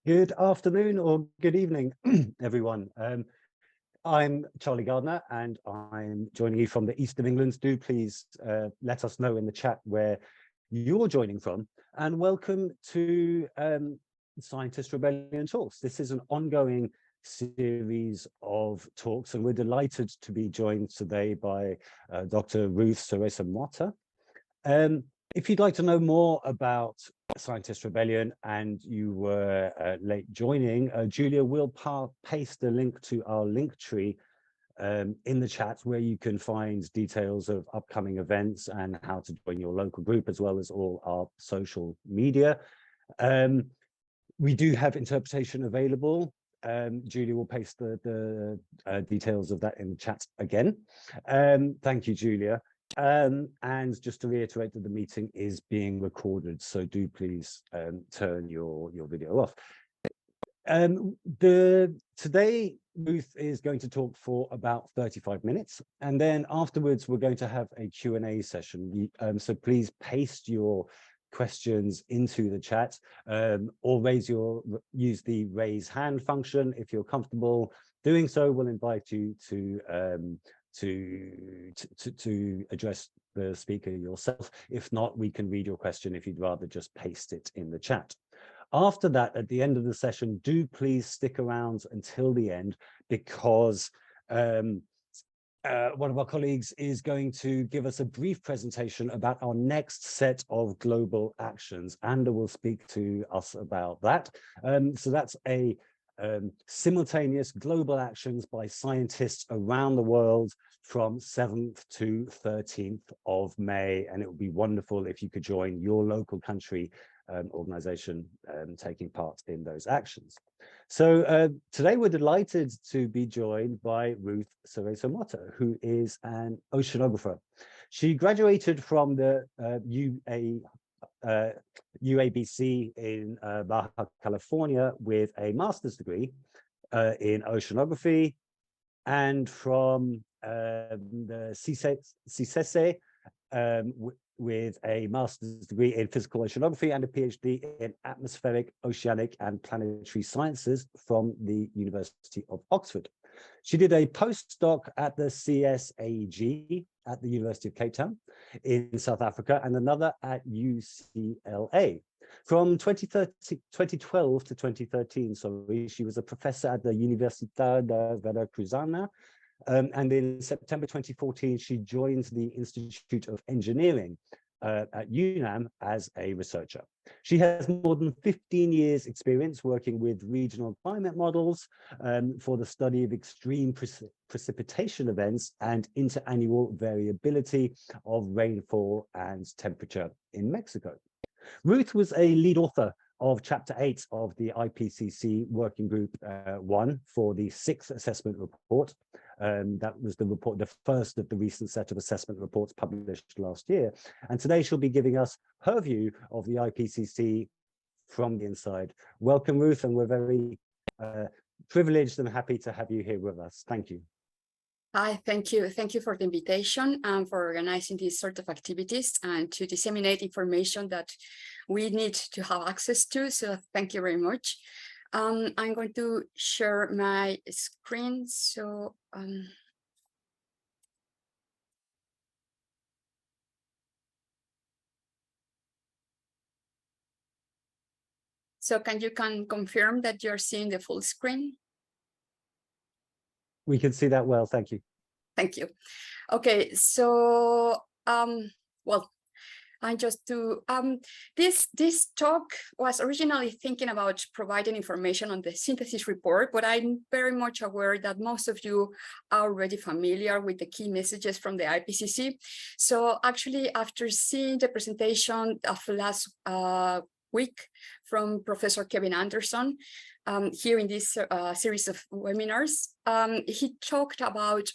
Good afternoon or good evening, everyone. I'm Charlie Gardner and I'm joining you from the east of England. Do please let us know in the chat where you're joining from, and welcome to Scientist Rebellion Talks. This is an ongoing series of talks and we're delighted to be joined today by Dr. Ruth Cerezo-Mota. If you'd like to know more about Scientist Rebellion and you were late joining, Julia will paste a link to our link tree in the chat where you can find details of upcoming events and how to join your local group, as well as all our social media. We do have interpretation available. Julia will paste the details of that in the chat again. Thank you, Julia. And just to reiterate that the meeting is being recorded, so do please turn your video off. Today Ruth is going to talk for about 35 minutes, and then afterwards we're going to have a Q&A session. So please paste your questions into the chat, or use the raise hand function if you're comfortable doing so. We'll invite you to address the speaker yourself. If not, we can read your question if you'd rather just paste it in the chat. After that, at the end of the session, do please stick around until the end, because one of our colleagues is going to give us a brief presentation about our next set of global actions. Anda will speak to us about that. So that's a simultaneous global actions by scientists around the world from 7th to 13th of May. And it would be wonderful if you could join your local country organization taking part in those actions. So today we're delighted to be joined by Ruth Cerezo-Mota, who is an oceanographer. She graduated from the UABC in Baja California with a master's degree in oceanography, and from the CICESE with a master's degree in physical oceanography and a PhD in atmospheric, oceanic and planetary sciences from the University of Oxford. She did a postdoc at the CSAG at the University of Cape Town in South Africa, and another at UCLA. From 2012 to 2013, she was a professor at the Universidad Veracruzana, and in September 2014, she joined the Institute of Engineering at UNAM as a researcher. She has more than 15 years experience working with regional climate models for the study of extreme precipitation events and interannual variability of rainfall and temperature in Mexico. Ruth was a lead author of Chapter 8 of the IPCC Working Group 1 for the 6th assessment report. That was the first of the recent set of assessment reports published last year. And today she'll be giving us her view of the IPCC from the inside. Welcome, Ruth, and we're very privileged and happy to have you here with us. Thank you. Hi, thank you. Thank you for the invitation and for organizing these sort of activities and to disseminate information that we need to have access to. So thank you very much. I'm going to share my screen. So can you confirm that you're seeing the full screen? We can see that well, thank you. Thank you. Okay, so well, I just do this talk was originally thinking about providing information on the synthesis report, but I'm very much aware that most of you are already familiar with the key messages from the IPCC. So actually, after seeing the presentation of last week from Professor Kevin Anderson here in this series of webinars, he talked about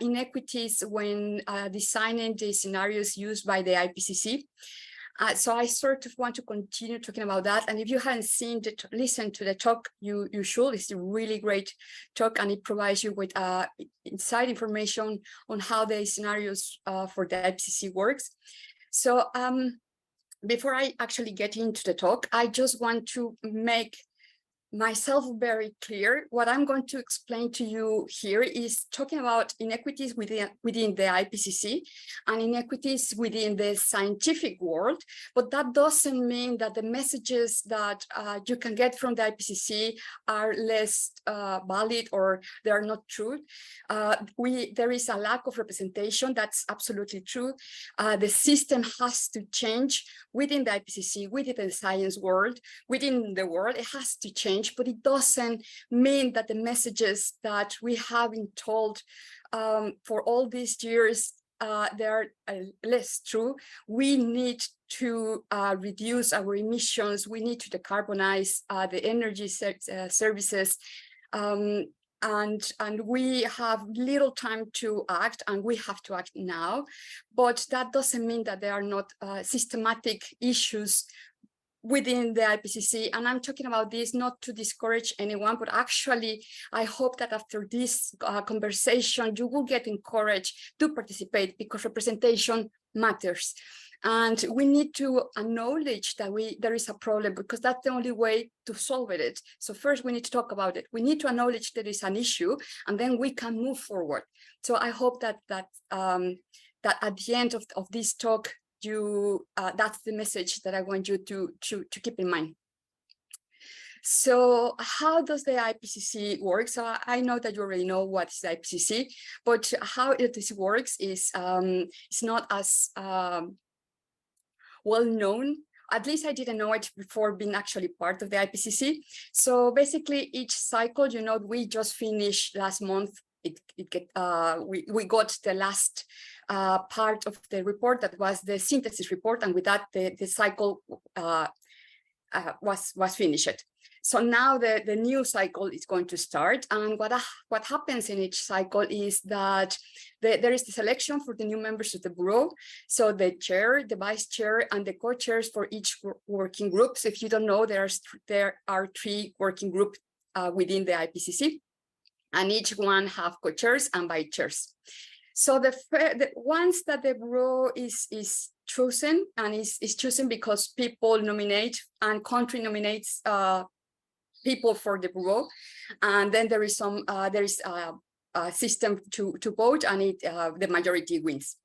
inequities when designing the scenarios used by the IPCC. So I sort of want to continue talking about that. And if you haven't listened to the talk, you should. It's a really great talk, and it provides you with inside information on how the scenarios for the IPCC works. So before I actually get into the talk, I just want to make myself very clear. What I'm going to explain to you here is talking about inequities within the IPCC and inequities within the scientific world, but that doesn't mean that the messages that you can get from the IPCC are less valid or they are not true. There is a lack of representation. That's absolutely true. The system has to change within the IPCC, within the science world, within the world. It has to change, but it doesn't mean that the messages that we have been told for all these years they are less true. We need to reduce our emissions. We need to decarbonize the energy services. And we have little time to act, and we have to act now. But that doesn't mean that there are not systematic issues within the IPCC. And I'm talking about this not to discourage anyone, but actually, I hope that after this conversation, you will get encouraged to participate, because representation matters. And we need to acknowledge that there is a problem, because that's the only way to solve it. So first we need to talk about it. We need to acknowledge there is an issue, and then we can move forward. So I hope that at the end of this talk, that's the message that I want you to keep in mind. So how does the IPCC work? So I know that you already know what is the IPCC, but how this works is it's not as well known. At least I didn't know it before being actually part of the IPCC. So basically each cycle, we just finished last month. We got the last part of the report, that was the synthesis report, and with that the cycle was finished. So now the new cycle is going to start, and what happens in each cycle is that there is the selection for the new members of the bureau. So the chair, the vice chair, and the co-chairs for each working group. So if you don't know, there are 3 working groups within the IPCC, and each one have co-chairs and vice chairs. So once that the bureau is chosen, and is chosen because people nominate and country nominates people for the bureau, and then there is a system to vote, and the majority wins.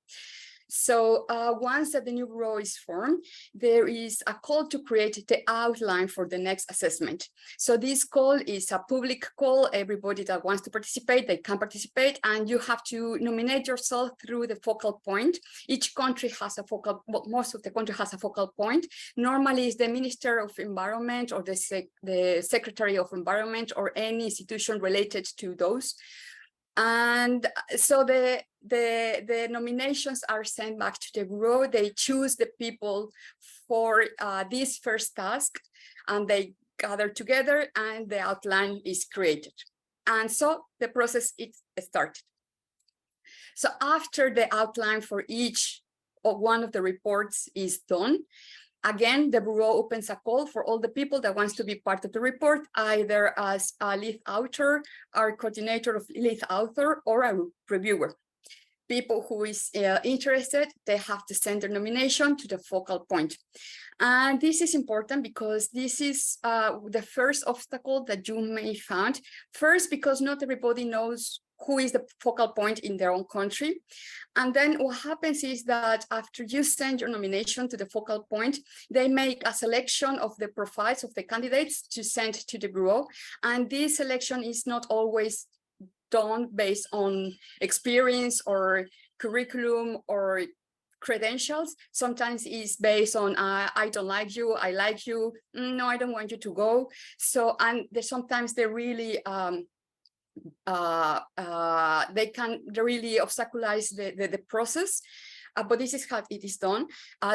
So once that the new bureau is formed, there is a call to create the outline for the next assessment. So this call is a public call. Everybody that wants to participate, they can participate, and you have to nominate yourself through the focal point. Each country has a focal, well, most of the country has a focal point. Normally it's the Minister of Environment, or the Secretary of Environment, or any institution related to those. And so the nominations are sent back to the bureau. They choose the people for this first task, and they gather together, and the outline is created. And so the process is started. So after the outline for each of one of the reports is done, again, the bureau opens a call for all the people that wants to be part of the report, either as a lead author, or coordinator of lead author, or a reviewer. People who is interested, they have to send their nomination to the focal point. And this is important because this is the first obstacle that you may find. First, because not everybody knows who is the focal point in their own country. And then what happens is that after you send your nomination to the focal point, they make a selection of the profiles of the candidates to send to the bureau. And this selection is not always done based on experience or curriculum or credentials. Sometimes it's based on I don't like you, I like you, no, I don't want you to go. So, and sometimes they really they really obstaculize the process. But this is how it is done.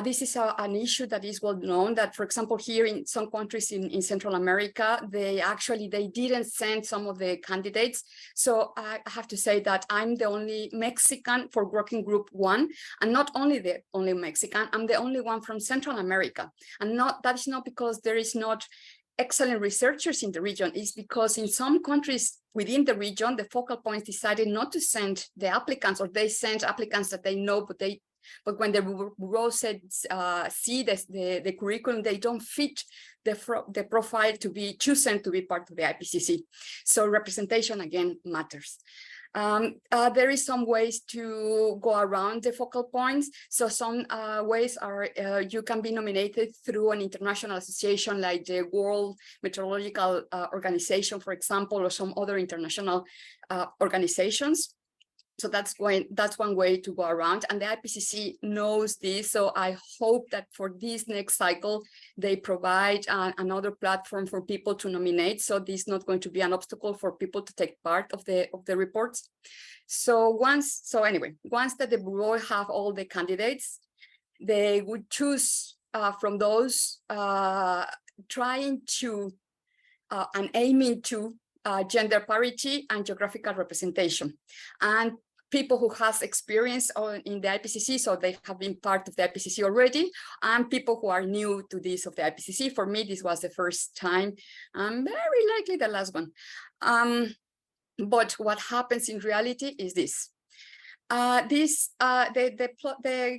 This is an issue that is well known, that, for example, here in some countries in Central America, they didn't send some of the candidates. So I have to say that I'm the only Mexican for working group 1, and not only the only Mexican, I'm the only one from Central America. And that is not because there is not excellent researchers in the region. Is because in some countries within the region, the focal points decided not to send the applicants, or they sent applicants that they know, but they But when the bureau says, see the curriculum, they don't fit the profile to be chosen to be part of the IPCC. So representation, again, matters. There is some ways to go around the focal points. So some ways are you can be nominated through an international association like the World Meteorological Organization, for example, or some other international organizations. So that's one way to go around, and the IPCC knows this. So I hope that for this next cycle, they provide another platform for people to nominate. So this is not going to be an obstacle for people to take part of the reports. So once that the bureau have all the candidates, they would choose from those trying to and aiming to gender parity and geographical representation. And people who has experience in the IPCC, so they have been part of the IPCC already, and people who are new to this of the IPCC. For me, this was the first time, and very likely the last one. But what happens in reality is this. The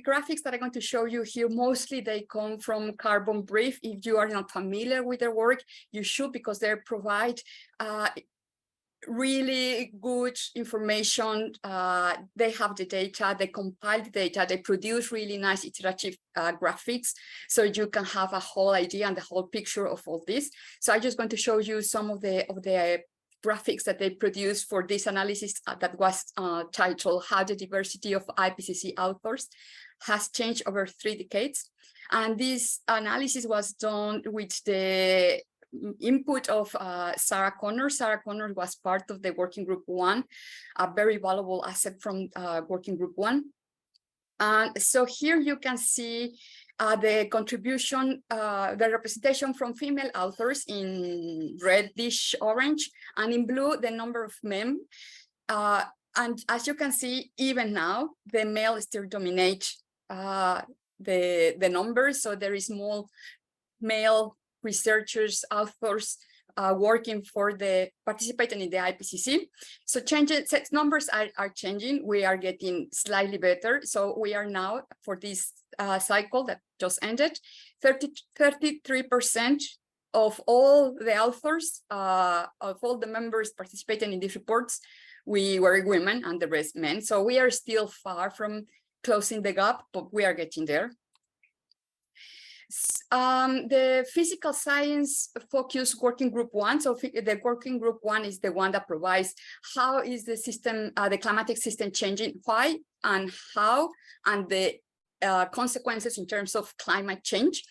graphics that I'm going to show you here, mostly they come from Carbon Brief. If you are not familiar with their work, you should, because they provide really good information. They have the data, they compile the data, they produce really nice iterative graphics, so you can have a whole idea and the whole picture of all this. So I'm just going to show you some of the graphics that they produced for this analysis that was titled How the Diversity of IPCC Authors Has Changed Over 3 Decades. And this analysis was done with the input of Sarah Connor. Sarah Connor was part of the Working Group 1, a very valuable asset from Working Group 1. And so here you can see the contribution, the representation from female authors in reddish orange, and in blue, the number of men. And as you can see, even now, the male still dominate the numbers. So there is more male researchers, authors working for participating in the IPCC. So numbers are changing. We are getting slightly better. So we are now, for this cycle that just ended, 33% of all the authors, of all the members participating in these reports, we were women and the rest men. So we are still far from closing the gap, but we are getting there. The physical science focused Working Group 1. So the Working Group 1 is the one that provides how is the system, the climatic system changing, why and how, and the consequences in terms of climate change.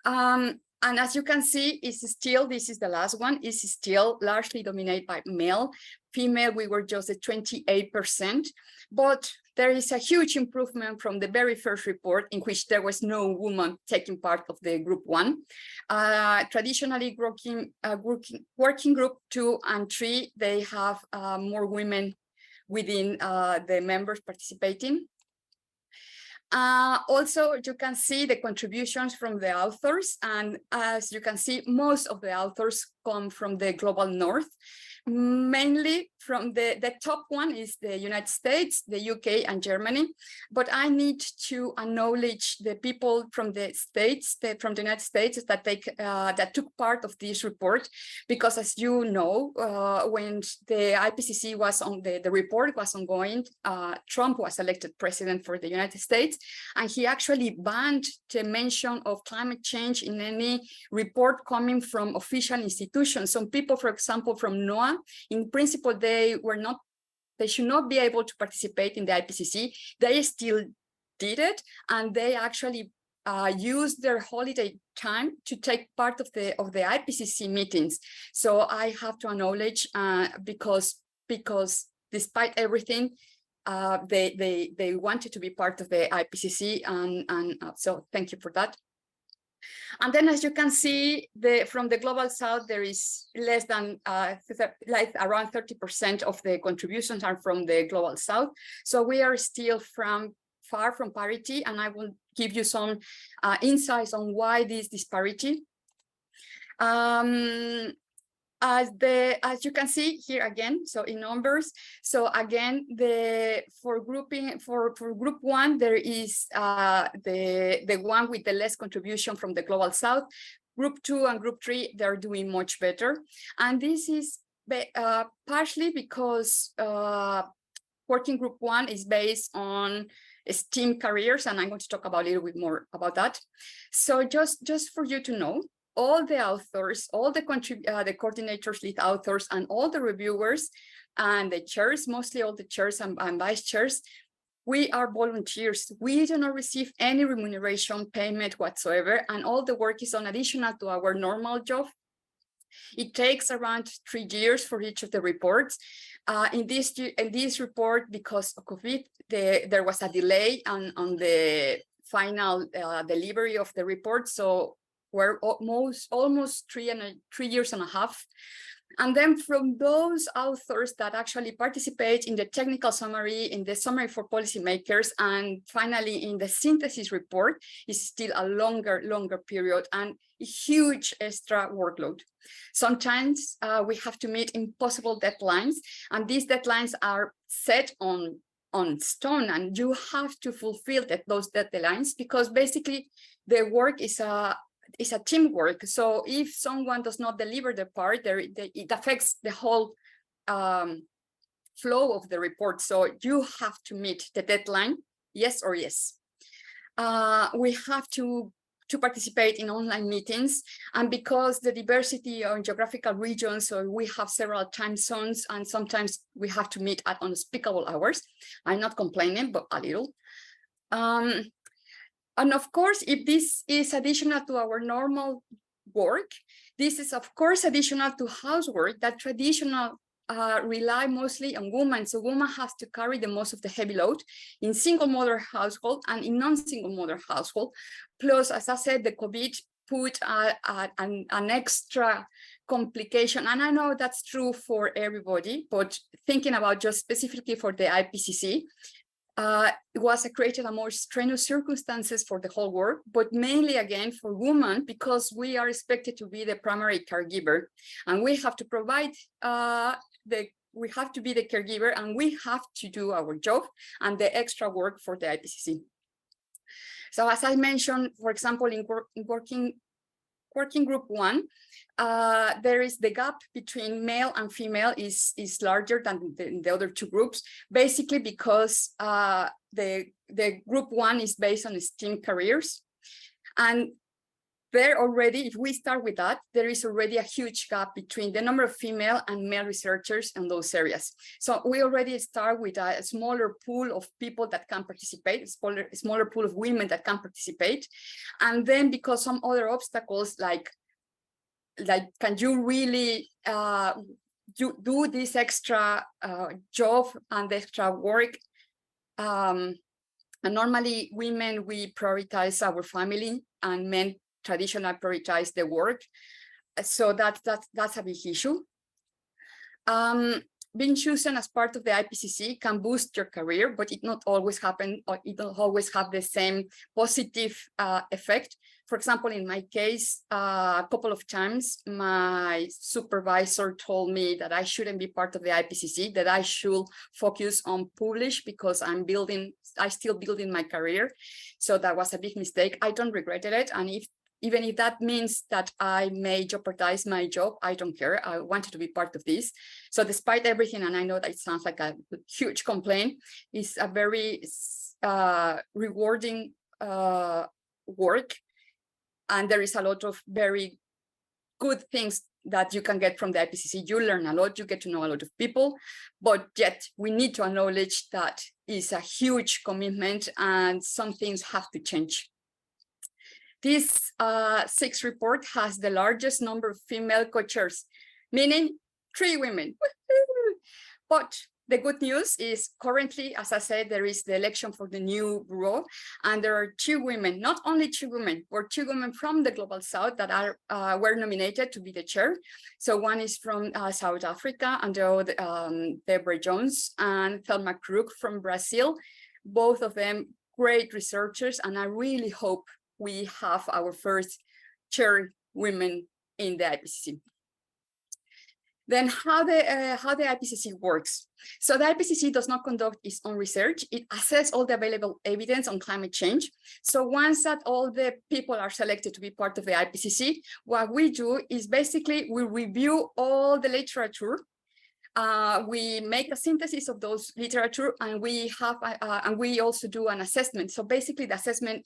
And as you can see, this is the last one, is still largely dominated by male. Female, we were just at 28%, but there is a huge improvement from the very first report in which there was no woman taking part of the Group 1. Traditionally, Working Group 2 and 3, they have more women within the members participating. Also, you can see the contributions from the authors, and as you can see, most of the authors come from the global north. Mainly from the top one is the United States, the UK, and Germany. But I need to acknowledge the people from the States, from the United States, that took part of this report, because as you know, when the IPCC was on the report was ongoing, Trump was elected president for the United States, and he actually banned the mention of climate change in any report coming from official institutions. Some people, for example, from NOAA, in principle, they should not be able to participate in the IPCC. They still did it, and they actually used their holiday time to take part of the IPCC meetings. So I have to acknowledge, because despite everything, they wanted to be part of the IPCC, and so thank you for that. And then, as you can see, from the global south, there is less than like around 30% of the contributions are from the global south. So we are still far from parity, and I will give you some insights on why this disparity. As you can see here again, so in numbers, so again, for group one, there is the one with the less contribution from the global south. Group two and group three, they're doing much better, and this is partially because working group one is based on STEAM careers, and I'm going to talk about a little bit more about that. So just for you to know, all the authors, all the coordinators, lead authors, and all the reviewers and the chairs, mostly all the chairs and vice chairs, we are volunteers. We do not receive any remuneration payment whatsoever, and all the work is on additional to our normal job. It takes around 3 years for each of the reports. In this report, because of COVID, there was a delay on the final delivery of the report, so we're almost 3 years and a half. And then from those authors that actually participate in the technical summary, in the summary for policymakers, and finally in the synthesis report, is still a longer period and a huge extra workload. Sometimes we have to meet impossible deadlines, and these deadlines are set on stone, and you have to fulfill those deadlines, because basically the work is a teamwork. So if someone does not deliver the part, it affects the whole flow of the report. So you have to meet the deadline, yes or yes. We have to participate in online meetings, and because the diversity on geographical regions, so we have several time zones, and sometimes we have to meet at unspeakable hours. I'm not complaining, but a little. And of course, if this is additional to our normal work, this is of course additional to housework that traditional rely mostly on women. So women have to carry the most of the heavy load in single mother household and in non-single mother household. Plus, as I said, the COVID put an extra complication. And I know that's true for everybody, but thinking about just specifically for the IPCC, it was created a more strenuous circumstances for the whole world, but mainly again for women, because we are expected to be the primary caregiver, and we have to provide we have to be the caregiver, and we have to do our job and the extra work for the IPCC. So as I mentioned, for example, in working group one, there is the gap between male and female is larger than the other two groups, basically because the group one is based on STEAM careers. And there already, if we start with that, there is already a huge gap between the number of female and male researchers in those areas. So we already start with a smaller pool of people that can participate, a smaller pool of women that can participate. And then because some other obstacles like can you really do this extra job and extra work? And normally women, we prioritize our family, and men traditionally prioritize the work. So that's a big issue. Being chosen as part of the IPCC can boost your career, but it not always happen, or it don't always have the same positive effect. For example, in my case, a couple of times, my supervisor told me that I shouldn't be part of the IPCC, that I should focus on publish, because I'm still building my career. So that was a big mistake. I don't regret it. And even if that means that I may jeopardize my job, I don't care. I wanted to be part of this. So despite everything, and I know that it sounds like a huge complaint, it's a very rewarding work. And there is a lot of very good things that you can get from the IPCC. You learn a lot, you get to know a lot of people, but yet we need to acknowledge that it's a huge commitment and some things have to change. This 6th report has the largest number of female co-chairs, meaning 3 women. But the good news is currently, as I said, there is the election for the new bureau, and there are 2 women, not only 2 women, but 2 women from the Global South that were nominated to be the chair. So one is from South Africa, and the other, Deborah Jones and Thelma Crook from Brazil. Both of them great researchers, and I really hope we have our first chair women in the IPCC. Then how the IPCC works. So the IPCC does not conduct its own research. It assesses all the available evidence on climate change. So once that all the people are selected to be part of the IPCC, what we do is basically we review all the literature. We make a synthesis of those literature, and we have and we also do an assessment. So basically, the assessment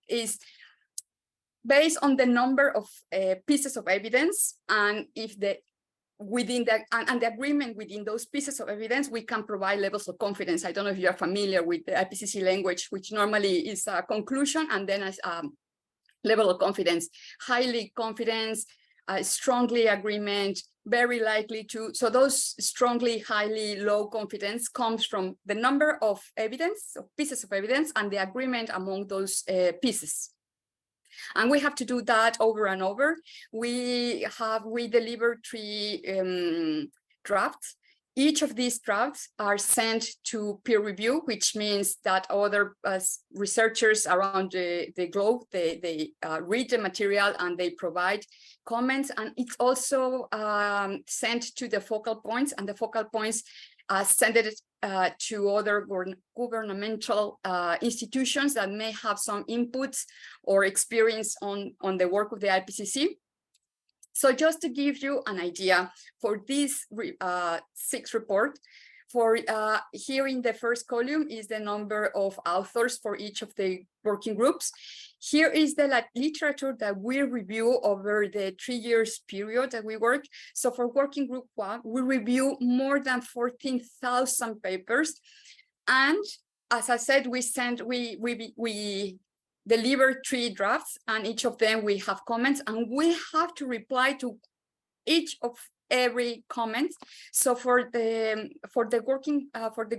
is based on the number of pieces of evidence, and if the within that and the agreement within those pieces of evidence, we can provide levels of confidence. I don't know if you are familiar with the IPCC language, which normally is a conclusion and then a level of confidence, highly confidence, strongly agreement, very likely to. So those strongly, highly, low confidence comes from the number of evidence, of pieces of evidence, and the agreement among those pieces. And we have to do that over and over. We deliver 3 drafts. Each of these drafts are sent to peer review, which means that other researchers around the globe, they read the material and they provide comments. And it's also sent to the focal points, and the focal points send it to other governmental institutions that may have some inputs or experience on the work of the IPCC. So just to give you an idea, for this 6th report, for here in the first column is the number of authors for each of the working groups. Here is the literature that we review over the 3 years period that we work. So for working group 1, we review more than 14,000 papers. And as I said, we deliver 3 drafts, and each of them we have comments, and we have to reply to each of every comment. So for the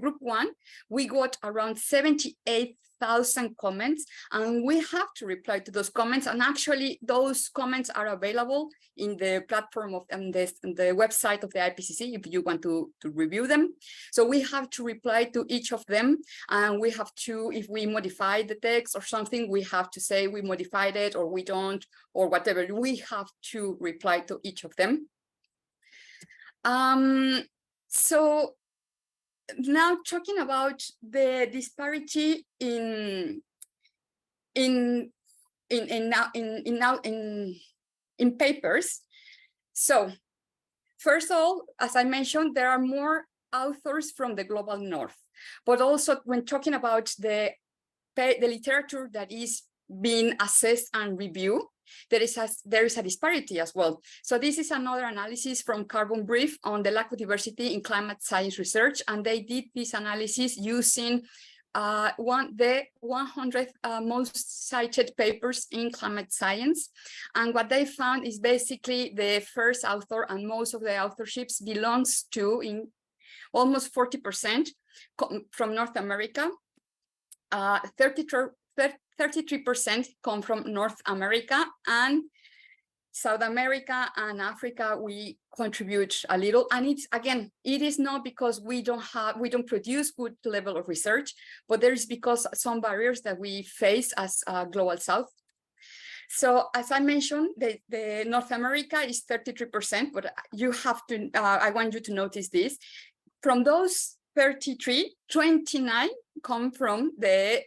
group 1, we got around 78,000 comments, and we have to reply to those comments. And actually, those comments are available in the platform of the website of the IPCC if you want to review them. So we have to reply to each of them, and we have to, if we modify the text or something, we have to say we modified it or we don't, or whatever. We have to reply to each of them. So now talking about the disparity in papers. So first of all, as I mentioned, there are more authors from the global north, but also when talking about the literature that is being assessed and reviewed, there is a disparity as well. So this is another analysis from Carbon Brief on the lack of diversity in climate science research, and they did this analysis using the 100 most cited papers in climate science. And what they found is basically the first author, and most of the authorships belongs to in almost 40% from North America, 33% come from North America, and South America and Africa, we contribute a little. And it's, again, it is not because we don't produce good level of research, but there is because some barriers that we face as Global South. So as I mentioned, the North America is 33%, but you have to, I want you to notice this. From those 33, 29 come from the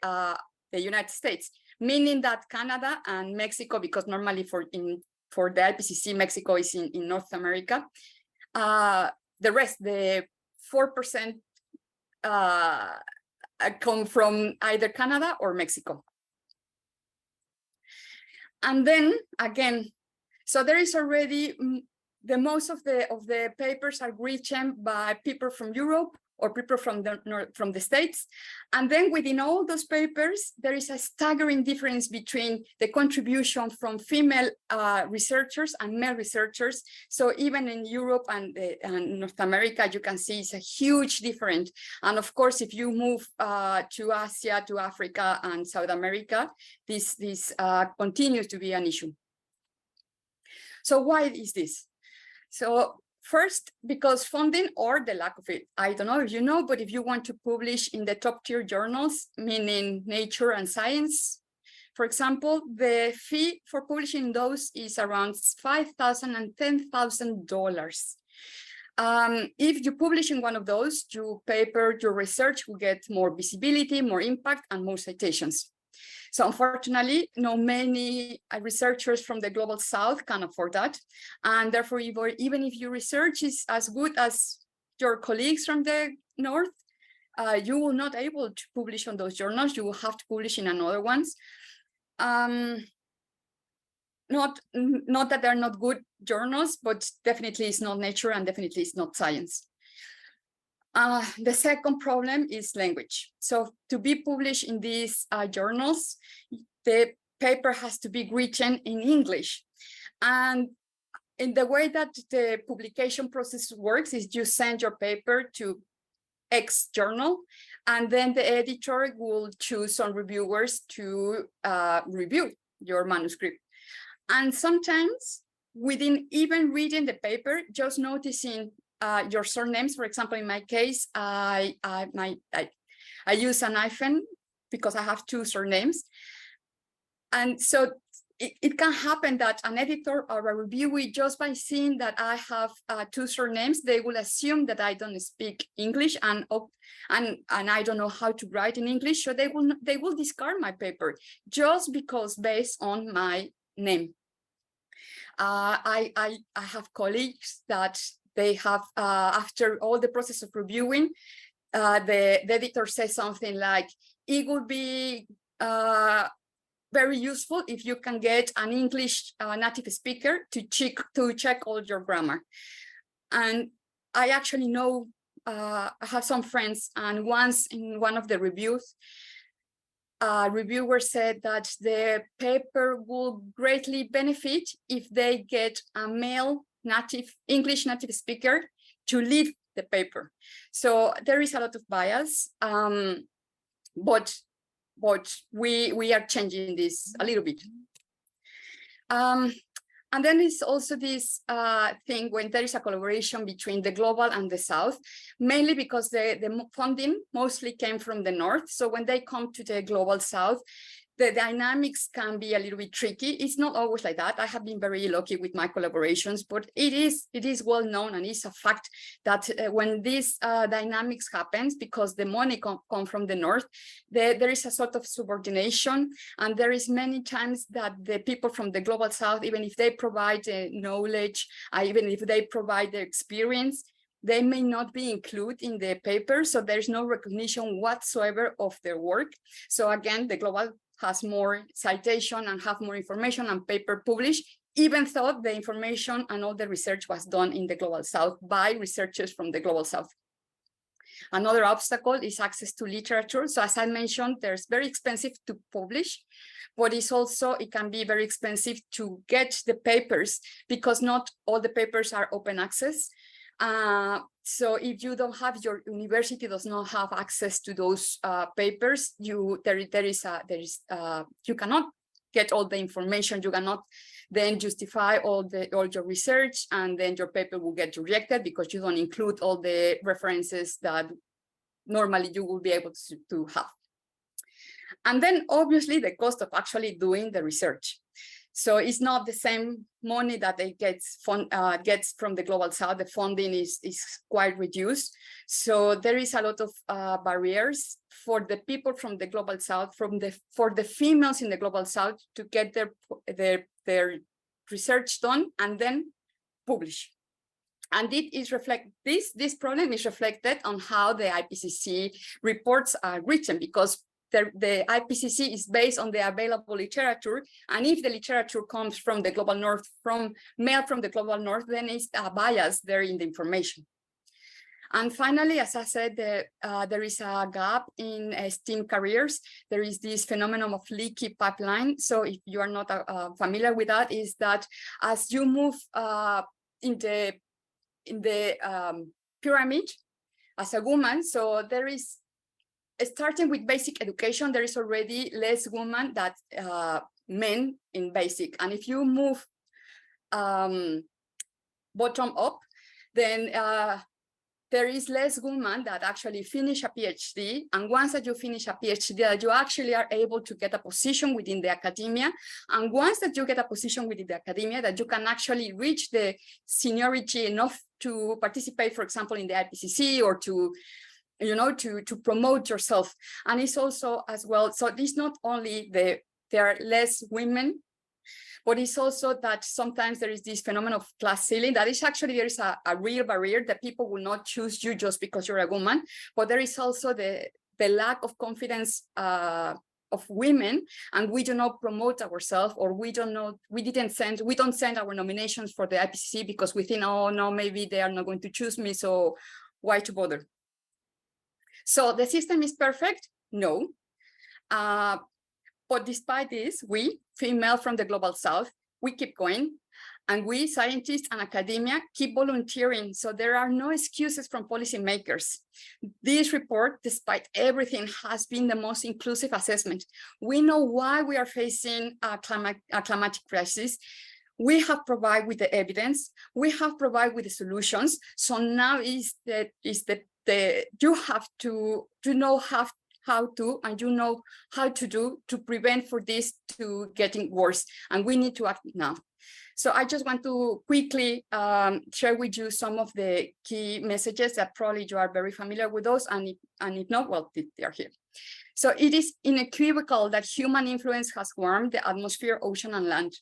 United States, meaning that Canada and Mexico, because normally for the IPCC, Mexico is in North America. The rest, the 4%, come from either Canada or Mexico. And then again, so there is already the most of the papers are written by people from Europe or people from the States. And then within all those papers, there is a staggering difference between the contribution from female researchers and male researchers. So even in Europe and North America, you can see it's a huge difference. And of course, if you move to Asia, to Africa and South America, this continues to be an issue. So why is this? So first, because funding or the lack of it. I don't know if you know, but if you want to publish in the top tier journals, meaning Nature and Science, for example, the fee for publishing those is around $5,000 and $10,000. If you publish in one of those, your paper, your research will get more visibility, more impact, and more citations. So unfortunately, many researchers from the Global South can afford that. And therefore, even if your research is as good as your colleagues from the North, you will not able to publish on those journals. You will have to publish in another ones. Not that they're not good journals, but definitely it's not Nature and definitely it's not Science. The second problem is language. So to be published in these journals, the paper has to be written in English. And in the way that the publication process works is you send your paper to X journal, and then the editor will choose some reviewers to review your manuscript. And sometimes within even reading the paper, just noticing your surnames, for example, in my case, I use an hyphen because I have two surnames. And so it can happen that an editor or a reviewer, just by seeing that I have two surnames, they will assume that I don't speak English and I don't know how to write in English. So they will discard my paper just because based on my name. I have colleagues that they have, after all the process of reviewing, the editor says something like, it would be very useful if you can get an English native speaker to check all your grammar. And I actually know, I have some friends, and once in one of the reviews, a reviewer said that the paper will greatly benefit if they get a male English native speaker to lead the paper. So there is a lot of bias, but we are changing this a little bit. And then it's also this thing when there is a collaboration between the global and the South, mainly because the funding mostly came from the North. So when they come to the global South, the dynamics can be a little bit tricky. It's not always like that. I have been very lucky with my collaborations, but it is well known, and it's a fact that when this dynamics happens, because the money come from the North, there is a sort of subordination, and there is many times that the people from the global South, even if they provide knowledge, even if they provide the experience, they may not be included in the paper, so there's no recognition whatsoever of their work. So again, the global has more citation and have more information and paper published, even though the information and all the research was done in the global South by researchers from the global South. Another obstacle is access to literature. So as I mentioned, there's very expensive to publish, but it can be very expensive to get the papers because not all the papers are open access. So if you don't have, your university does not have access to those papers, you cannot get all the information. You cannot then justify all your research, and then your paper will get rejected because you don't include all the references that normally you will be able to have. And then obviously the cost of actually doing the research. So it's not the same money that it gets from the global South. The funding is quite reduced. So there is a lot of barriers for the people from the global South, for the females in the global South to get their research done and then publish. And this problem is reflected on how the IPCC reports are written, because the IPCC is based on the available literature, and if the literature comes from the global North, from the global North, then it's a bias there in the information. And finally, as I said, there is a gap in STEAM careers. There is this phenomenon of leaky pipeline. So if you are not familiar with that, is that as you move in the pyramid as a woman, so there is, starting with basic education, there is already less women than men in basic. And if you move bottom up, then there is less women that actually finish a PhD. And once that you finish a PhD, that you actually are able to get a position within the academia. And once that you get a position within the academia, that you can actually reach the seniority enough to participate, for example, in the IPCC or to, you know, to promote yourself. And it's also as well, so it's not only there are less women, but it's also that sometimes there is this phenomenon of class ceiling that is actually, there is a real barrier that people will not choose you just because you're a woman, but there is also the lack of confidence of women, and we do not promote ourselves, or we don't send our nominations for the IPCC because we think, oh no, maybe they are not going to choose me, so why to bother? So the system is perfect? No. But despite this, we, female from the global south, we keep going, and we, scientists and academia, keep volunteering. So there are no excuses from policymakers. This report, despite everything, has been the most inclusive assessment. We know why we are facing a climatic crisis. We have provided with the evidence. We have provided with the solutions. So now you have to know how to, and you know how to do to prevent for this to getting worse, and we need to act now. So I just want to quickly share with you some of the key messages that probably you are very familiar with those, and if not, well, they are here. So it is unequivocal that human influence has warmed the atmosphere, ocean, and land,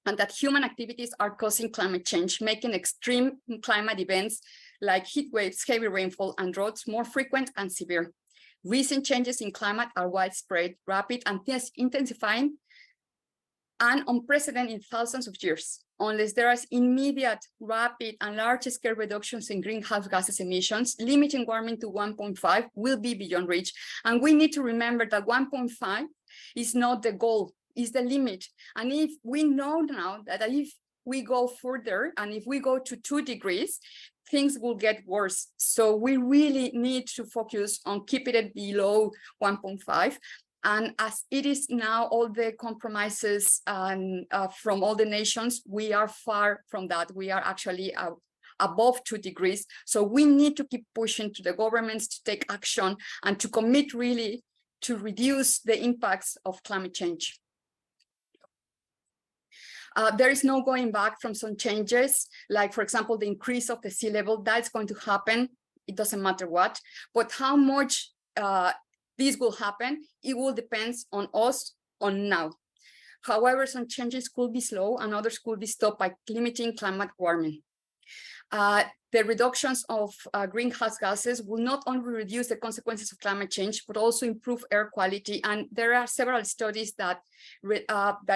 and that human activities are causing climate change, making extreme climate events like heat waves, heavy rainfall, and droughts more frequent and severe. Recent changes in climate are widespread, rapid, and intensifying, and unprecedented in thousands of years. Unless there is immediate, rapid, and large-scale reductions in greenhouse gases emissions, limiting warming to 1.5 will be beyond reach. And we need to remember that 1.5 is not the goal, is the limit. And if we know now that if we go further, and if we go to 2 degrees, things will get worse. So we really need to focus on keeping it below 1.5. And as it is now, all the compromises from all the nations, we are far from that. We are actually above 2 degrees. So we need to keep pushing to the governments to take action and to commit really to reduce the impacts of climate change. There is no going back from some changes, like, for example, the increase of the sea level. That's going to happen. It doesn't matter what, but how much this will happen, it will depend on us on now. However, some changes could be slow and others could be stopped by limiting climate warming. The reductions of greenhouse gases will not only reduce the consequences of climate change, but also improve air quality. And there are several studies that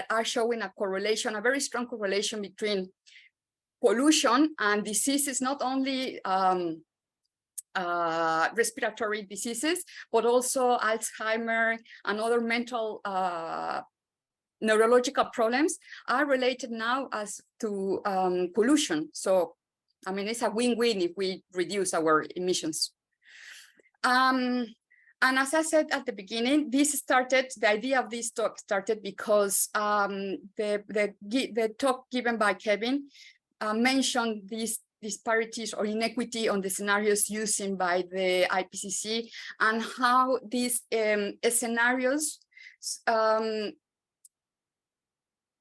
are showing a correlation, a very strong correlation between pollution and diseases, not only respiratory diseases, but also Alzheimer and other mental neurological problems are related now as to pollution. So I mean, it's a win-win if we reduce our emissions. And as I said at the beginning, the idea of this talk started because the talk given by Kevin mentioned these disparities or inequity on the scenarios used by the IPCC, and how these scenarios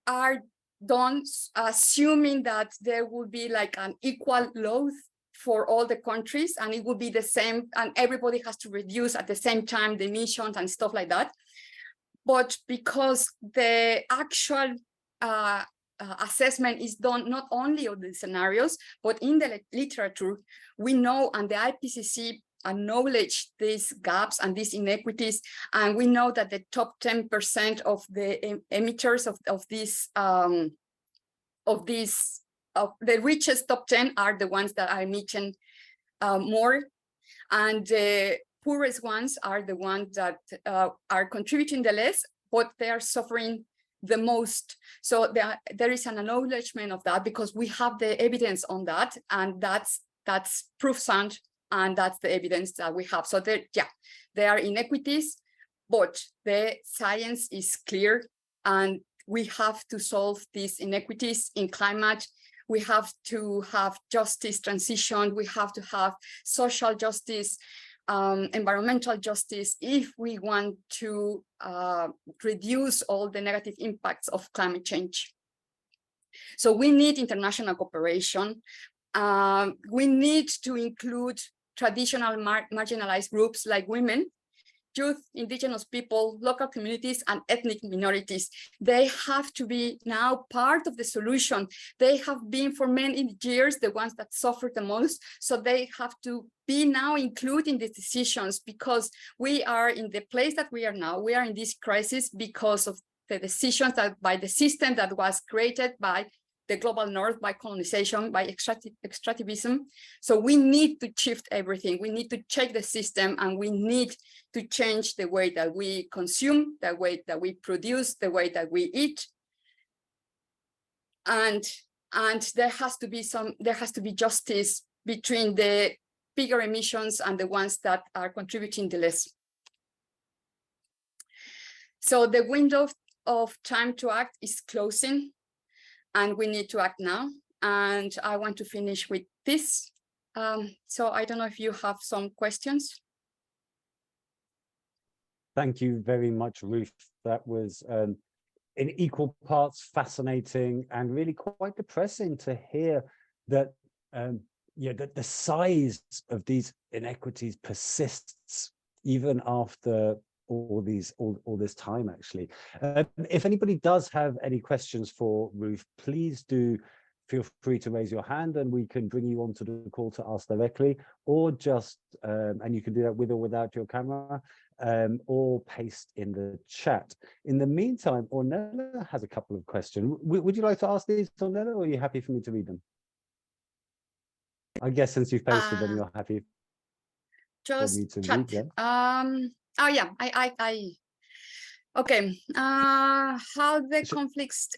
are done assuming that there will be like an equal load for all the countries, and it will be the same, and everybody has to reduce at the same time the emissions and stuff like that. But because the actual assessment is done not only on the scenarios, but in the literature, we know, and the IPCC acknowledge these gaps and these inequities, and we know that the top 10% of the emitters of the richest top 10 are the ones that are emitting more, and the poorest ones are the ones that are contributing the less, but they are suffering the most. So there is an acknowledgement of that, because we have the evidence on that, and that's proof sound, and that's the evidence that we have. So there are inequities, but the science is clear, and we have to solve these inequities in climate we have to have justice transition, we have to have social justice, environmental justice, if we want to reduce all the negative impacts of climate change. So we need international cooperation. We need to include traditional marginalized groups like women, youth, indigenous people, local communities, and ethnic minorities. They have to be now part of the solution. They have been for many years the ones that suffer the most. So they have to be now included in these decisions, because we are in the place that we are now. We are in this crisis because of the decisions that by the system that was created by the global north, by colonization, by extractivism. So we need to shift everything. We need to check the system, and we need to change the way that we consume, the way that we produce, the way that we eat. And there has to be justice between the bigger emissions and the ones that are contributing the less. So the window of time to act is closing, and we need to act now. And I want to finish with this. So I don't know if you have some questions. Thank you very much, Ruth. That was in equal parts fascinating and really quite depressing to hear that that the size of these inequities persists even after all this time, actually. If anybody does have any questions for Ruth, please do feel free to raise your hand and we can bring you onto the call to ask directly, or just and you can do that with or without your camera, or paste in the chat. In the meantime, Ornella has a couple of questions. Would you like to ask these, Ornella, or are you happy for me to read them? I guess since you've pasted them, you're happy for me to read them. Oh yeah, okay. How the conflicts,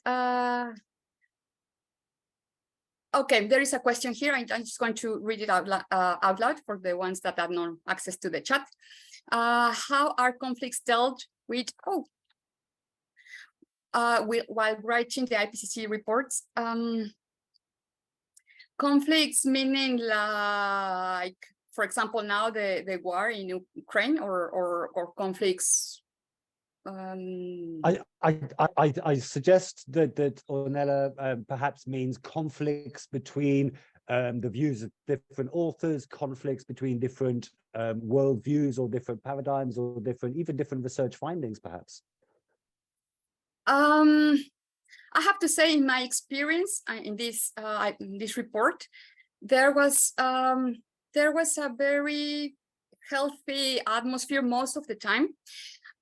okay, there is a question here. I'm just going to read it out loud for the ones that have no access to the chat. How are conflicts dealt with, while writing the IPCC reports? Conflicts meaning like, for example, now the war in Ukraine, or conflicts. I suggest that Ornella perhaps means conflicts between the views of different authors, conflicts between different worldviews or different paradigms, or even different research findings, perhaps. I have to say, in my experience in this report, there was a very healthy atmosphere most of the time.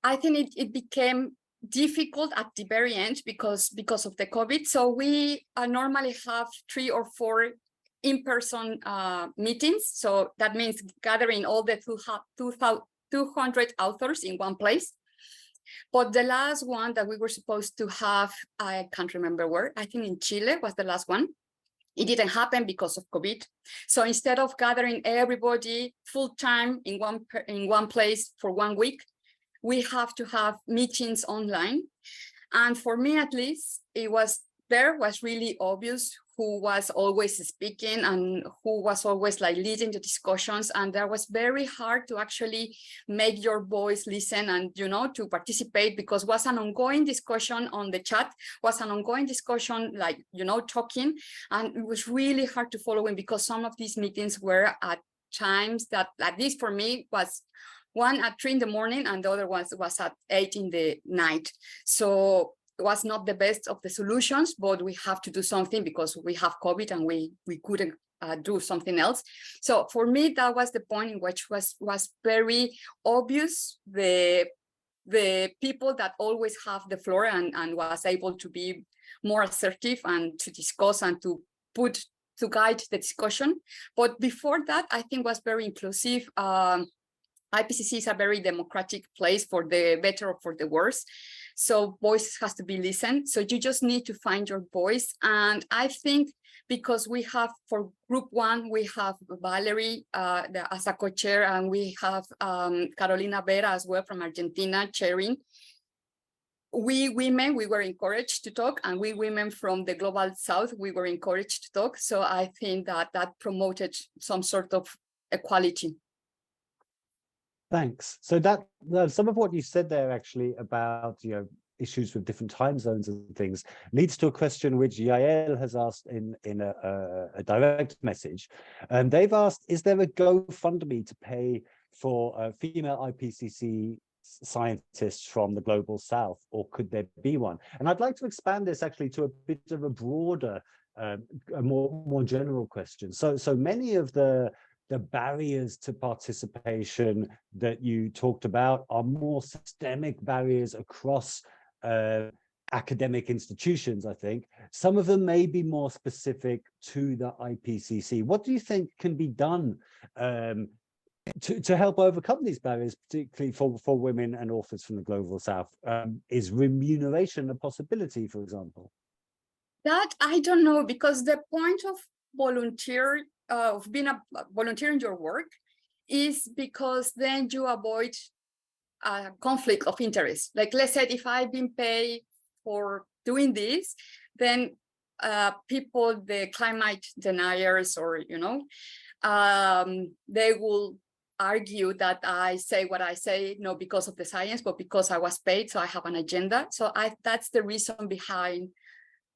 I think it became difficult at the very end because of the COVID. So we normally have 3 or 4 in-person meetings. So that means gathering all the 200 authors in one place. But the last one that we were supposed to have, I can't remember where, I think in Chile was the last one. It didn't happen because of COVID. So instead of gathering everybody full-time in one place for 1 week, we have to have meetings online. And for me, at least, was really obvious who was always speaking and who was always like leading the discussions. And that was very hard to actually make your voice listen and, to participate, because it was an ongoing discussion on the chat, was an ongoing discussion, like, talking. And it was really hard to follow in, because some of these meetings were at times that, at least for me, was one at 3 in the morning and the other one was at 8 in the night. So it was not the best of the solutions, but we have to do something because we have COVID and we couldn't do something else. So for me, that was the point in which was very obvious the people that always have the floor and was able to be more assertive and to discuss and to guide the discussion. But before that, I think was very inclusive. IPCC is a very democratic place, for the better or for the worse. So voice has to be listened. So you just need to find your voice. And I think because we have, for group 1, we have Valerie as a co-chair, and we have Carolina Vera as well from Argentina chairing. we women, we were encouraged to talk, and we women from the global south, we were encouraged to talk. So I think that that promoted some sort of equality. Thanks. So that some of what you said there actually about issues with different time zones and things leads to a question which Yael has asked in a direct message. And they've asked, is there a GoFundMe to pay for female IPCC scientists from the global south, or could there be one? And I'd like to expand this actually to a bit of a broader, a more general question. So many of the barriers to participation that you talked about are more systemic barriers across academic institutions, I think. Some of them may be more specific to the IPCC. What do you think can be done to help overcome these barriers, particularly for women and authors from the global south? Is remuneration a possibility, for example? That I don't know, because the point of volunteer, of being a volunteer in your work, is because then you avoid a conflict of interest. Like, let's say if I've been paid for doing this, then people, the climate deniers, or they will argue that I say what I say not because of the science, but because I was paid, so I have an agenda. So that's the reason behind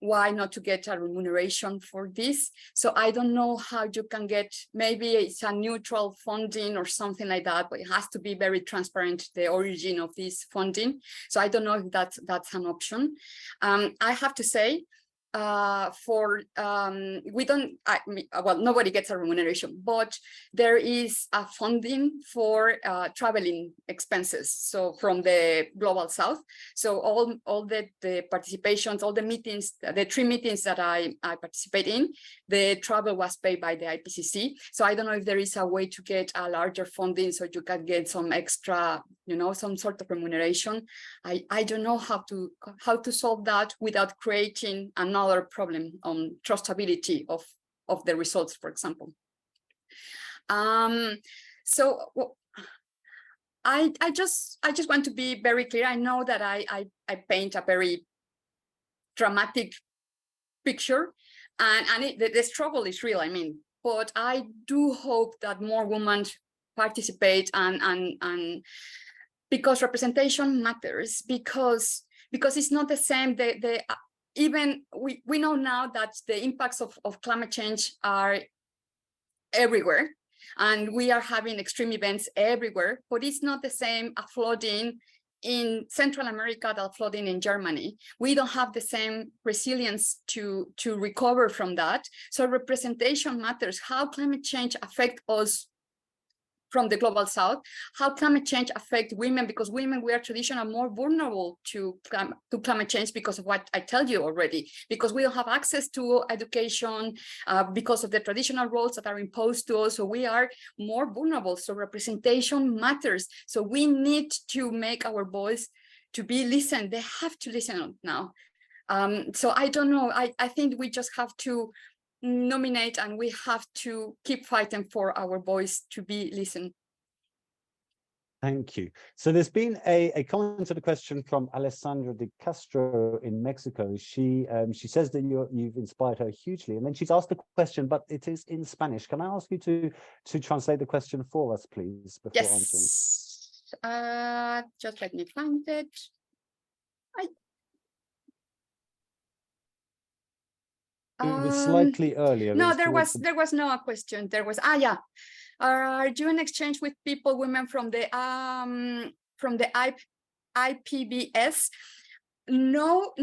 why not to get a remuneration for this. So I don't know how you can get, maybe it's a neutral funding or something like that, but it has to be very transparent, the origin of this funding. So I don't know if that's an option. I have to say, we don't, well, nobody gets a remuneration, but there is a funding for traveling expenses. So from the global south, so all the participations, all the meetings, the 3 meetings that I participate in, the travel was paid by the IPCC. So I don't know if there is a way to get a larger funding so you can get some extra, some sort of remuneration. I don't know how to solve that without creating another problem on trustability of the results, for example. So I just want to be very clear. I know that I paint a very dramatic picture, and the struggle is real, I mean, but I do hope that more women participate, and because representation matters, because it's not the same. Even we know now that the impacts of climate change are everywhere, and we are having extreme events everywhere, but it's not the same a flooding in Central America that flooding in Germany. We don't have the same resilience to recover from that. So representation matters. How climate change affects us from the global south, how climate change affects women, because women, we are traditionally more vulnerable to climate change because of what I tell you already, because we don't have access to education, because of the traditional roles that are imposed to us, so we are more vulnerable. So representation matters. So we need to make our voice to be listened. They have to listen now. So I don't know, I think we just have to nominate, and we have to keep fighting for our voice to be listened. Thank you. So there's been a comment to the question from Alessandra de Castro in Mexico. She says that you've inspired her hugely, and then she's asked a question, but it is in Spanish. Can I ask you to translate the question for us, please, before answering? Yes. Just let me find it. It was slightly earlier. No, there was no question. There was yeah. Are you in exchange with people, women from the IPBS? No,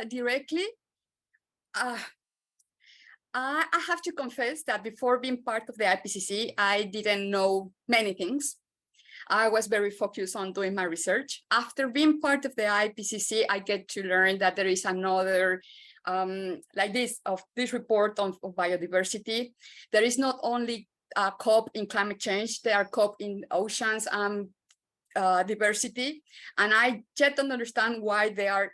directly. I have to confess that before being part of the IPCC, I didn't know many things. I was very focused on doing my research. After being part of the IPCC, I get to learn that there is another like this report of biodiversity. There is not only a COP in climate change, there are COP in oceans and diversity, and I yet don't understand why they are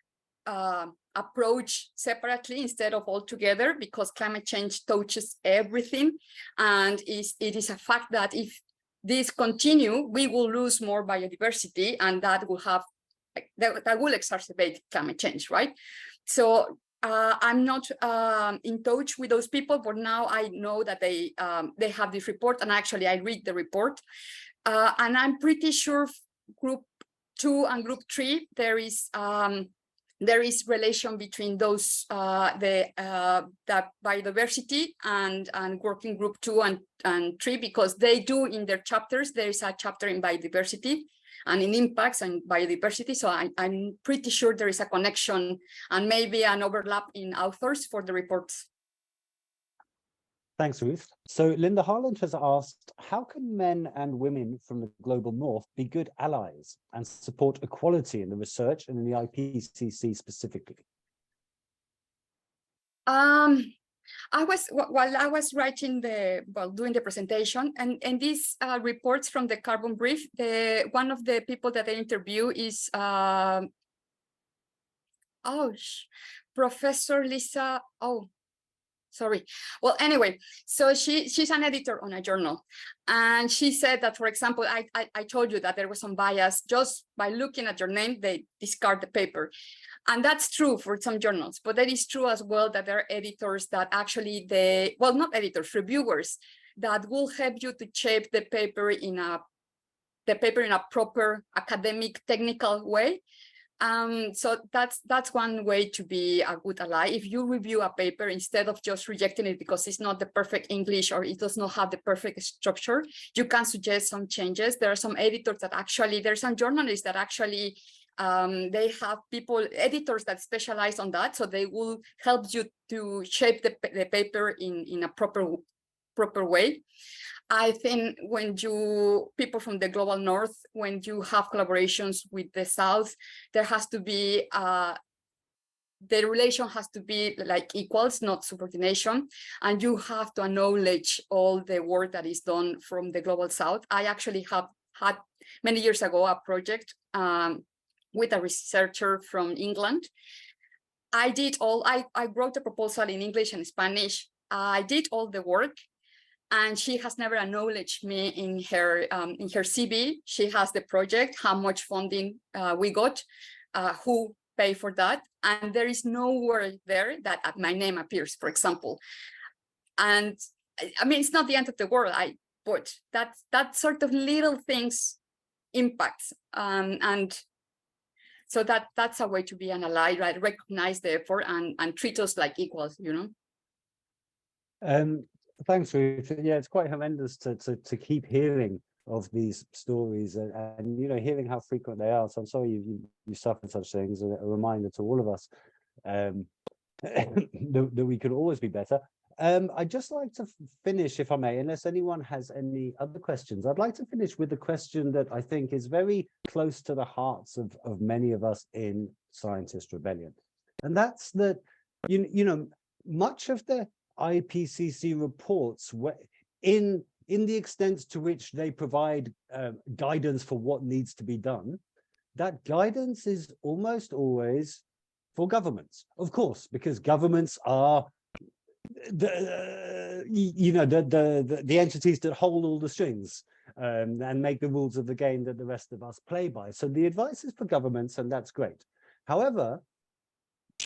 approached separately instead of all together, because climate change touches everything, and it is a fact that if this continue, we will lose more biodiversity, and that will have that will exacerbate climate change, right? So I'm not in touch with those people, but now I know that they have this report, and actually I read the report, and I'm pretty sure group 2 and group 3 there is relation between those the biodiversity and working group 2 and 3, because they do in their chapters. There is a chapter in biodiversity and in impacts and biodiversity. So I'm pretty sure there is a connection and maybe an overlap in authors for the reports. Thanks, Ruth. So Linda Harland has asked, how can men and women from the global north be good allies and support equality in the research and in the IPCC specifically? While I was writing doing the presentation, and these reports from the Carbon Brief, one of the people that I interview is Professor Lisa. Sorry. Well, anyway, so she's an editor on a journal, and she said that, for example, I told you that there was some bias just by looking at your name, they discard the paper. And that's true for some journals, but that is true as well that there are editors that actually not editors, reviewers that will help you to shape the paper in a proper academic, technical way. So that's one way to be a good ally. If you review a paper, instead of just rejecting it because it's not the perfect English or it does not have the perfect structure, you can suggest some changes. There are some editors that actually, there's some journalists that actually they have editors that specialize on that, so they will help you to shape the paper in a proper way. I think when people from the global north, when you have collaborations with the south, there has to be the relation has to be like equals, not subordination, and you have to acknowledge all the work that is done from the global south. I actually have had many years ago a project with a researcher from England. I wrote a proposal in English and Spanish. I did all the work, and she has never acknowledged me in her CV. She has the project, how much funding we got, who paid for that, and there is nowhere there that my name appears, for example. And I mean, it's not the end of the world, but that sort of little things impacts, and so that's a way to be an ally, right? Recognize the effort and treat us like equals, you know. Thanks, Ruth. Yeah, it's quite horrendous to keep hearing of these stories and you know, hearing how frequent they are. So I'm sorry you suffered such things. A reminder to all of us that we could always be better. I'd just like to finish, if I may, unless anyone has any other questions. I'd like to finish with a question that I think is very close to the hearts of many of us in Scientist Rebellion, and that's that you know, much of the IPCC reports, in the extent to which they provide guidance for what needs to be done, that guidance is almost always for governments, of course, because governments are the entities that hold all the strings and make the rules of the game that the rest of us play by. So the advice is for governments, and that's great. However,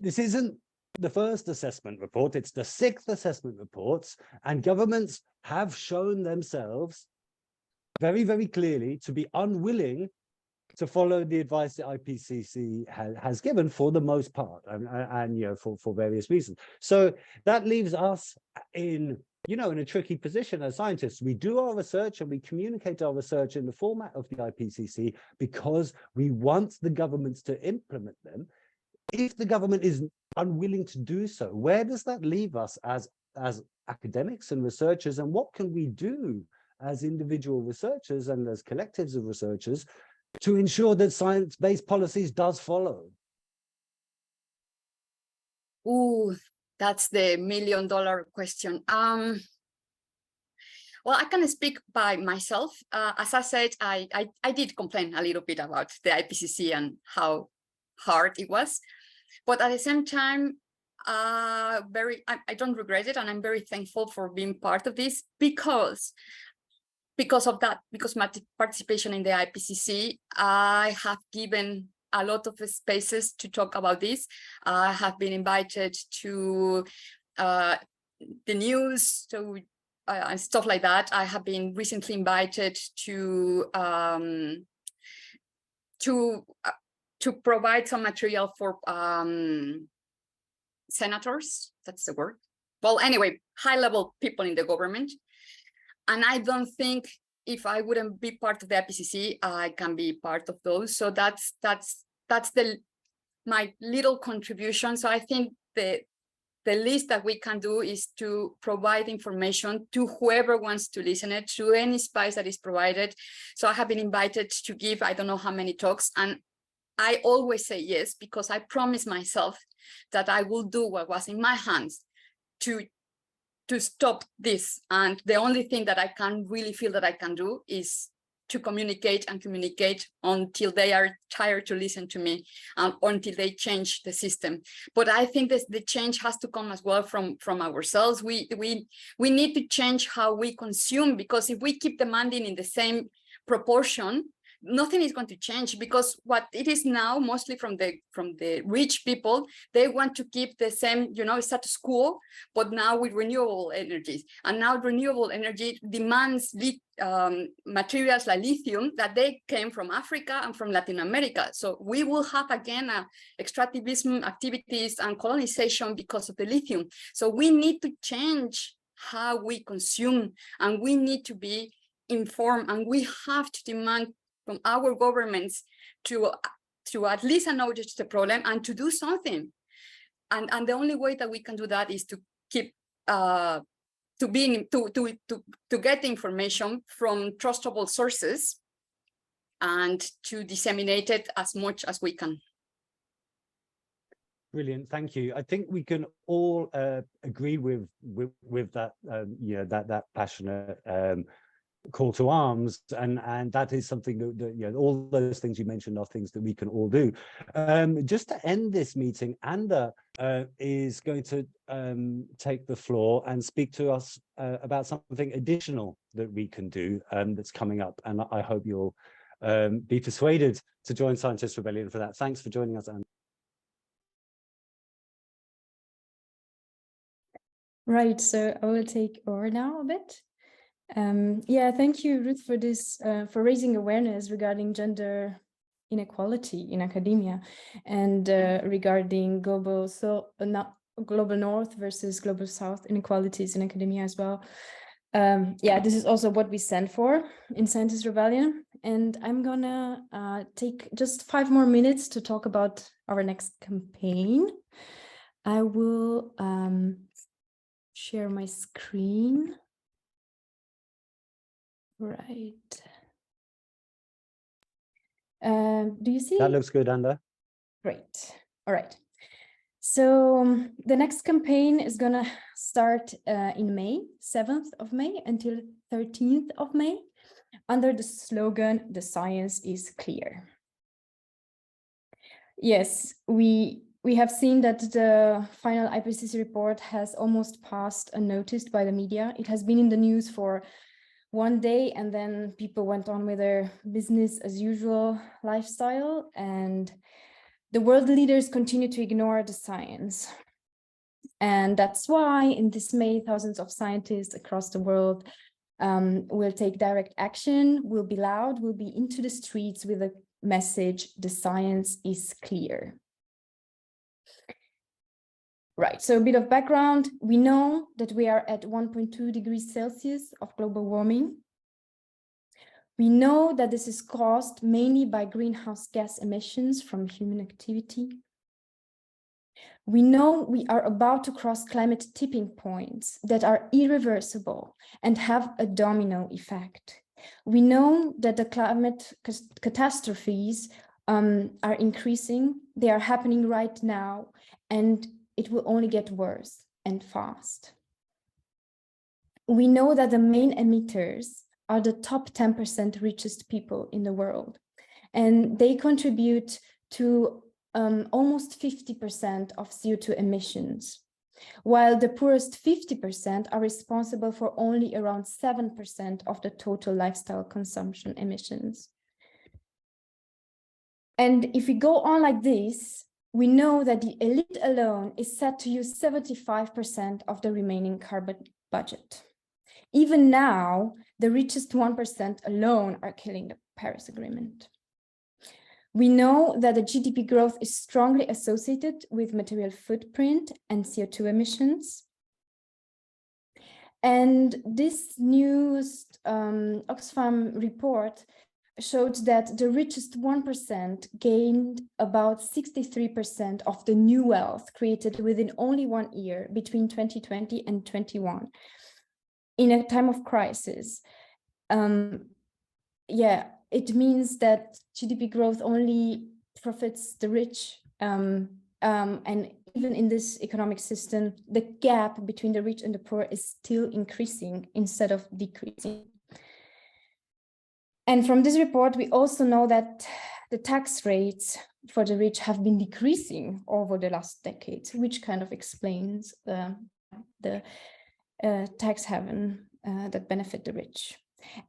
this isn't the first assessment report, it's the 6th assessment report, and governments have shown themselves very, very clearly to be unwilling to follow the advice the IPCC has given for the most part, and you know, for various reasons. So that leaves us in a tricky position as scientists. We do our research and we communicate our research in the format of the IPCC because we want the governments to implement them. If the government is unwilling to do so, where does that leave us as academics and researchers, and what can we do as individual researchers and as collectives of researchers to ensure that science-based policies does follow? Ooh, that's the $1 million question. Well, I can speak by myself. As I said, I did complain a little bit about the IPCC and how hard it was, but at the same time, I don't regret it, and I'm very thankful for being part of this because of that, because my participation in the IPCC, I have given a lot of spaces to talk about this. I have been invited to the news, so and stuff like that. I have been recently invited to provide some material for senators. That's the word. Well, anyway, high-level people in the government. And I don't think if I wouldn't be part of the IPCC, I can be part of those. So that's my little contribution. So I think the least that we can do is to provide information to whoever wants to listen it, to any space that is provided. So I have been invited to give, I don't know how many talks, and I always say yes, because I promised myself that I will do what was in my hands to stop this. And the only thing that I can really feel that I can do is to communicate and communicate until they are tired to listen to me, and until they change the system. But I think that the change has to come as well from ourselves. We need to change how we consume, because if we keep demanding in the same proportion, nothing is going to change, because what it is now, mostly from the rich people, they want to keep the same, status quo, but now with renewable energies. And now renewable energy demands materials like lithium that they came from Africa and from Latin America. So we will have again extractivism activities and colonization because of the lithium. So we need to change how we consume, and we need to be informed, and we have to demand from our governments to at least acknowledge the problem and to do something. And the only way that we can do that is to keep to get information from trustable sources and to disseminate it as much as we can. Brilliant, thank you. I think we can all agree with that, that passionate call to arms, and that is something that all those things you mentioned are things that we can all do. Just to end this meeting, Anda is going to take the floor and speak to us about something additional that we can do that's coming up, and I hope you'll be persuaded to join Scientist Rebellion for that. Thanks for joining us, Anda. Right, so I will take over now a bit. Yeah, thank you, Ruth, for this, for raising awareness regarding gender inequality in academia, and regarding global North versus global South inequalities in academia as well. Yeah, this is also what we stand for in Scientist Rebellion, and I'm gonna take just 5 more minutes to talk about our next campaign. I will share my screen. Right. Do you see? That looks good, Anda. Great. All right. So the next campaign is going to start in May, 7th of May until 13th of May, under the slogan, "The science is clear." Yes, we have seen that the final IPCC report has almost passed unnoticed by the media. It has been in the news for 1 day, and then people went on with their business as usual lifestyle, and the world leaders continue to ignore the science. And that's why in this May, thousands of scientists across the world will take direct action, will be loud, will be into the streets with a message: the science is clear. Right, so a bit of background. We know that we are at 1.2 degrees Celsius of global warming. We know that this is caused mainly by greenhouse gas emissions from human activity. We know we are about to cross climate tipping points that are irreversible and have a domino effect. We know that the climate catastrophes are increasing. They are happening right now, and it will only get worse and fast. We know that the main emitters are the top 10% richest people in the world, and they contribute to almost 50% of CO2 emissions, while the poorest 50% are responsible for only around 7% of the total lifestyle consumption emissions. And if we go on like this, we know that the elite alone is set to use 75% of the remaining carbon budget. Even now, the richest 1% alone are killing the Paris Agreement. We know that the GDP growth is strongly associated with material footprint and CO2 emissions. And this newest Oxfam report showed that the richest 1% gained about 63% of the new wealth created within only 1 year between 2020 and 2021 in a time of crisis. It means that GDP growth only profits the rich, and even in this economic system, the gap between the rich and the poor is still increasing instead of decreasing. And from this report, we also know that the tax rates for the rich have been decreasing over the last decades, which kind of explains the tax haven that benefit the rich.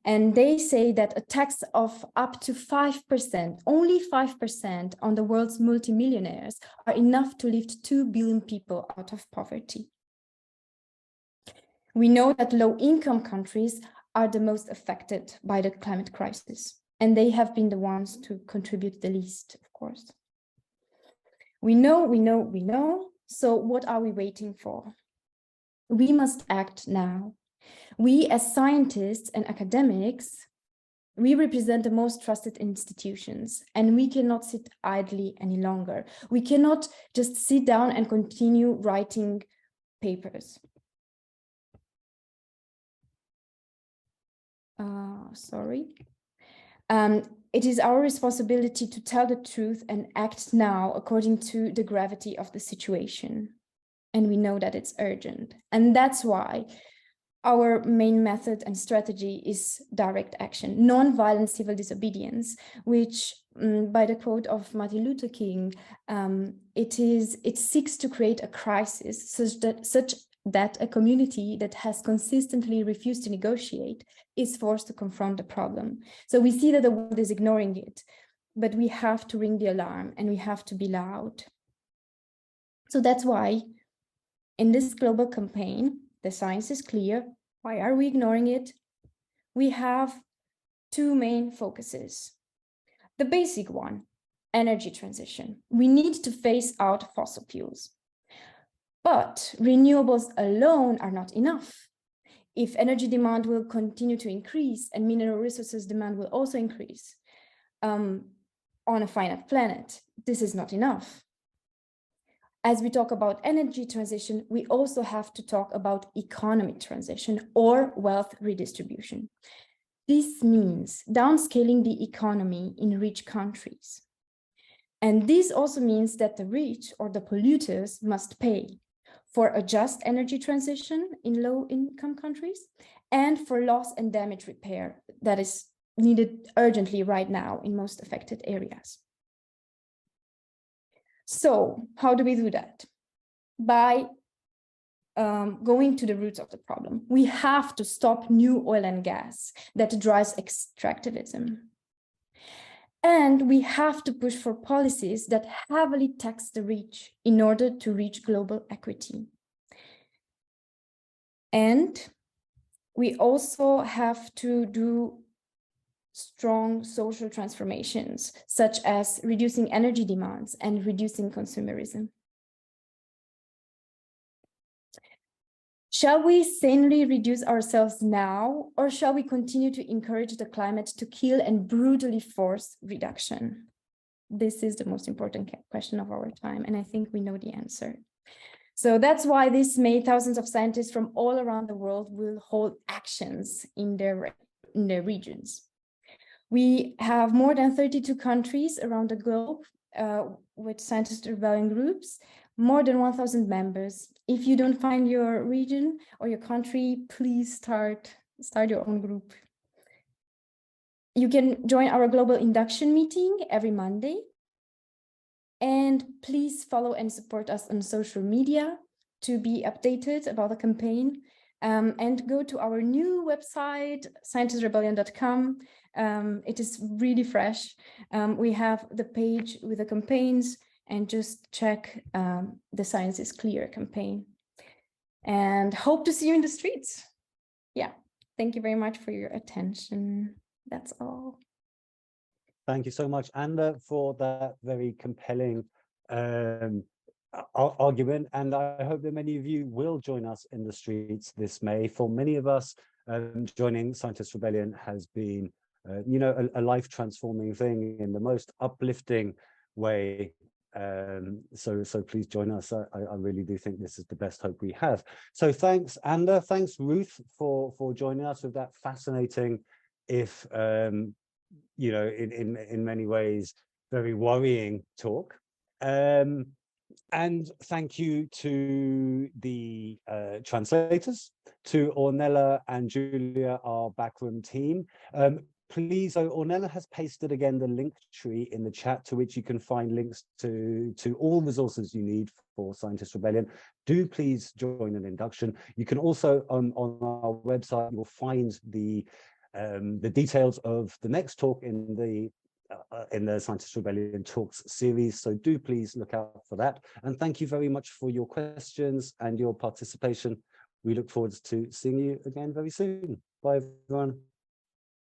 And they say that a tax of up to 5%, only 5% on the world's multimillionaires are enough to lift 2 billion people out of poverty. We know that low-income countries are the most affected by the climate crisis, and they have been the ones to contribute the least, of course. We know. So what are we waiting for? We must act now. We as scientists and academics, we represent the most trusted institutions, and we cannot sit idly any longer. We cannot just sit down and continue writing papers. It is our responsibility to tell the truth and act now according to the gravity of the situation. And we know that it's urgent. And that's why our main method and strategy is direct action, non-violent civil disobedience, which, by the quote of Martin Luther King, it seeks to create a crisis such that a community that has consistently refused to negotiate is forced to confront the problem. So we see that the world is ignoring it, but we have to ring the alarm and we have to be loud. So that's why in this global campaign, the science is clear. Why are we ignoring it? We have two main focuses. The basic one, energy transition. We need to phase out fossil fuels. But renewables alone are not enough. If energy demand will continue to increase and mineral resources demand will also increase on a finite planet, this is not enough. As we talk about energy transition, we also have to talk about economic transition or wealth redistribution. This means downscaling the economy in rich countries. And this also means that the rich or the polluters must pay for a just energy transition in low-income countries and for loss and damage repair that is needed urgently right now in most affected areas. So how do we do that? By going to the roots of the problem. We have to stop new oil and gas that drives extractivism. And we have to push for policies that heavily tax the rich in order to reach global equity. And we also have to do strong social transformations, such as reducing energy demands and reducing consumerism. Shall we sanely reduce ourselves now, or shall we continue to encourage the climate to kill and brutally force reduction? This is the most important question of our time, and I think we know the answer. So that's why this May, thousands of scientists from all around the world will hold actions in their regions. We have more than 32 countries around the globe with scientist rebellion groups, more than 1,000 members. If you don't find your region or your country, please start your own group. You can join our global induction meeting every Monday. And please follow and support us on social media to be updated about the campaign. And go to our new website, scientistrebellion.com, It is really fresh. We have the page with the campaigns, and just check the Science is Clear campaign. And hope to see you in the streets. Yeah, thank you very much for your attention. That's all. Thank you so much, Anna, for that very compelling argument. And I hope that many of you will join us in the streets this May. For many of us, joining Scientists Rebellion has been, you know, a life-transforming thing in the most uplifting way. So please join us. I really do think this is the best hope we have. So thanks, Anna. Thanks, Ruth, for joining us with that fascinating, if you know, in many ways, very worrying talk. And thank you to the translators, to Ornella and Julia, our backroom team. Please, Ornella has pasted again the link tree in the chat, to which you can find links to all resources you need for Scientists Rebellion. Do please join an induction. You can also, on our website, you'll find the details of the next talk in the Scientists Rebellion Talks series. So do please look out for that. And thank you very much for your questions and your participation. We look forward to seeing you again very soon. Bye, everyone.